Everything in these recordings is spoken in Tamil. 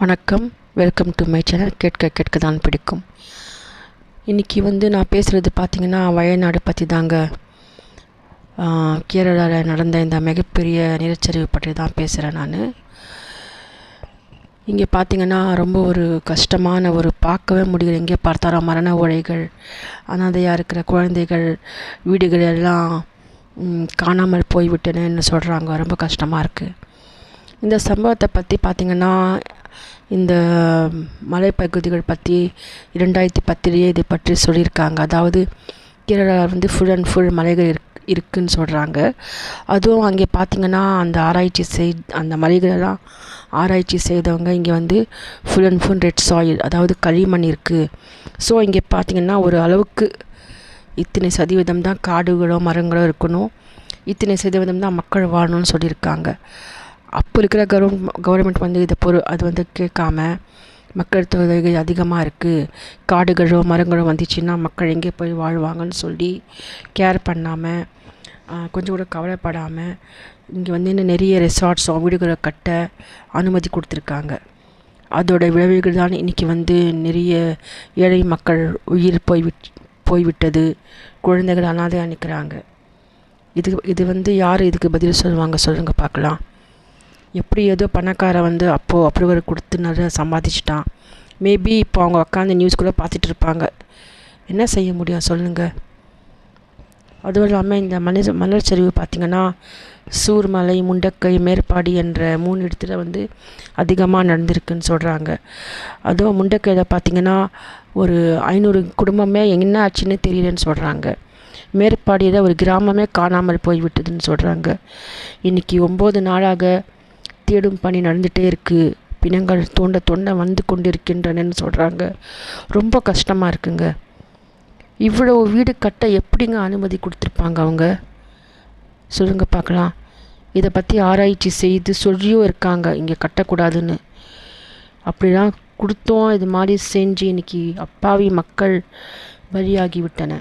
வணக்கம், வெல்கம் டு மை சேனல். கேட்க தான் பிடிக்கும். இன்றைக்கி நான் பேசுகிறது பார்த்திங்கன்னா வயநாடு பற்றி தாங்க. கேரளாவில் நடந்த இந்த மிகப்பெரிய நிலச்சரிவு பற்றி தான் பேசுகிறேன் நான். இங்கே பார்த்திங்கன்னா ரொம்ப ஒரு கஷ்டமான பார்க்கவே முடியல. எங்கே பார்த்தாலும் மரண ஓலைகள், அனாதையாக இருக்கிற குழந்தைகள், வீடுகள் எல்லாம் காணாமல் போய்விட்டனன்னு சொல்கிறாங்க. ரொம்ப கஷ்டமாக இருக்குது. இந்த சம்பவத்தை பற்றி பார்த்திங்கன்னா இந்த மலைப்பகுதிகள் பற்றி 2010 இதை பற்றி சொல்லியிருக்காங்க. அதாவது கேரளாவில் ஃபுல் அண்ட் ஃபுல் மலைகள் இருக்குதுன்னு சொல்கிறாங்க. அதுவும் அங்கே பார்த்திங்கன்னா அந்த மலைகளெல்லாம் ஆராய்ச்சி செய்தவங்க இங்கே full and full red soil, அதாவது களிமண் இருக்குது. ஸோ இங்கே பார்த்திங்கன்னா ஒரு அளவுக்கு இத்தனை சதவீதம் தான் காடுகளோ மரங்களோ இருக்கணும், இத்தனை சதவீதம் தான் மக்கள் வாழணும்னு சொல்லியிருக்காங்க. அப்போ இருக்கிற கவர்மெண்ட் இதை அது கேட்காம, மக்கள் தொகை அதிகமாக இருக்குது, காடுகளோ மரங்களோ வந்துச்சுன்னா மக்கள் எங்கே போய் வாழ்வாங்கன்னு சொல்லி கேர் பண்ணாமல், கொஞ்சம் கூட கவலைப்படாமல் இங்கே இன்னும் நிறைய ரெசார்ட்ஸோ வீடுகளை கட்ட அனுமதி கொடுத்துருக்காங்க. அதோட விளைவுகள் தான் இன்றைக்கி நிறைய ஏழை மக்கள் உயிர் போய்விட்டது, குழந்தைகள் அனாதையாக நிற்கிறாங்க. இது யார் இதுக்கு பதில் சொல்லுவாங்க சொல்லுங்கள் பார்க்கலாம். எப்படி ஏதோ பணக்காரன் அப்போது அப்ரூவல் கொடுத்து நிறைய சம்பாதிச்சிட்டான். மேபி இப்போ அவங்க உட்காந்து நியூஸ் கூட பார்த்துட்டு இருப்பாங்க. என்ன செய்ய முடியும் சொல்லுங்கள். அதுவும் இல்லாமல் இந்த மணல் சரிவு பார்த்திங்கன்னா சூர்மலை, முண்டக்கை, மேற்பாடி என்ற 3 இடத்துல அதிகமாக நடந்திருக்குன்னு சொல்கிறாங்க. அதுவும் முண்டக்கையில் பார்த்திங்கன்னா ஒரு 500 குடும்பமே என்ன ஆச்சுன்னு தெரியலன்னு சொல்கிறாங்க. மேற்பாடியில் ஒரு கிராமமே காணாமல் போய்விட்டதுன்னு சொல்கிறாங்க. இன்றைக்கி 9 நாளாக தேடும் பணி நடந்துகிட்டே இருக்குது. பிணங்கள் தோண்ட வந்து கொண்டிருக்கின்றனன்னு சொல்கிறாங்க. ரொம்ப கஷ்டமாக இருக்குங்க. இவ்வளோ வீடு கட்ட எப்படிங்க அனுமதி கொடுத்துருப்பாங்க அவங்க சொல்லுங்கள் பார்க்கலாம். இதை பற்றி ஆராய்ச்சி செய்து சொல்லியும் இருக்காங்க இங்கே கட்டக்கூடாதுன்னு. அப்படிலாம் கொடுத்தோம் இது மாதிரி செஞ்சு இன்றைக்கி அப்பாவி மக்கள் பலியாகி விட்டன.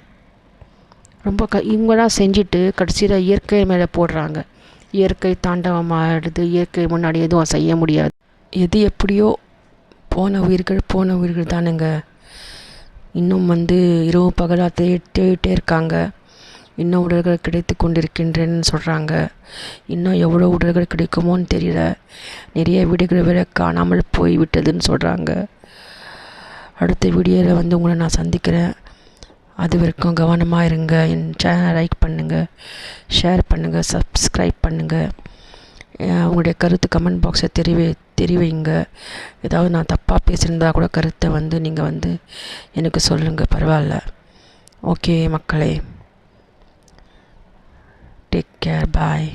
ரொம்ப இவங்களாம் செஞ்சுட்டு கடைசியில் இயற்கை மேலே போடுறாங்க. இயற்கை தாண்டவமாகிடுது. இயற்கை முன்னாடி எதுவும் செய்ய முடியாது. எது எப்படியோ போன உயிர்கள் தானுங்க. இன்னும் இரவு பகலாக தேடிட்டே இருக்காங்க. இன்னும் உடல்கள் கிடைத்து கொண்டிருக்கின்றன்னு சொல்கிறாங்க. இன்னும் எவ்வளோ உடல்கள் கிடைக்குமோன்னு தெரியல. நிறைய வீடுகள் வேற காணாமல் போய் விட்டதுன்னு சொல்கிறாங்க. அடுத்த வீடியோவில் உங்களை நான் சந்திக்கிறேன். அது வரைக்கும் கவனமாக இருங்க. என் சேனலை லைக் பண்ணுங்கள், ஷேர் பண்ணுங்கள், சப்ஸ்கிரைப் பண்ணுங்கள். உங்களுடைய கருத்து கமெண்ட் பாக்ஸை தெரிவிங்க. ஏதாவது நான் தப்பாக பேசியிருந்தா கூட கருத்தை நீங்கள் எனக்கு சொல்லுங்கள், பரவாயில்ல. ஓகே மக்களே, டேக் கேர், பாய்.